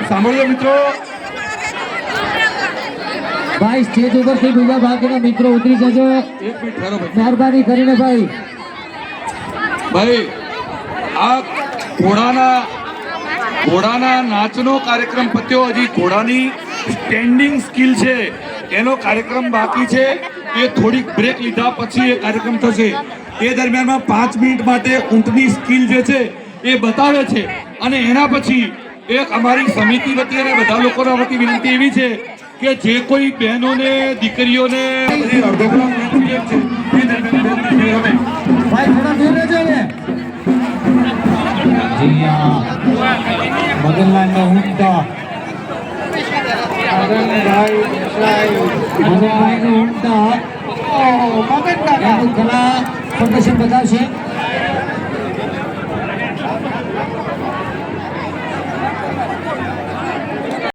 સાંભળ્યો મિત્રો, ભાઈ સ્ટેજ ઉપરથી બીજા બાકીના મિત્રો ઉતરી જજો, એક મિનિટ ઠરો ભાઈ. મહેરબાની કરીને ભાઈ. ભાઈ આ ઘોડાના નાચનો કાર્યક્રમ પત્યો, હજી ઘોડાની સ્ટેન્ડિંગ સ્કિલ છે એનો કાર્યક્રમ બાકી છે. એ થોડીક બ્રેક લીધા પછી એ કાર્યક્રમ થશે. એ દરમિયાનમાં 5 મિનિટ માટે ઊંટની સ્કિલ જે છે એ બતાવે છે અને એના પછી એક અમારી સમિતિ વતી અને બધા લોકોના વતી વિનંતી એવી છે કે જે કોઈ બહેનોને દીકરીઓને બધી અડધો કલાક પીરિયડ છે એ દરમિયાન અમે ભાઈ થોડા દૂર રહેજો ને. જી હા, મગનલાલનો ઊંટ, મગનભાઈનો ઊંટ એનું કલા પ્રદર્શન બતાવશે.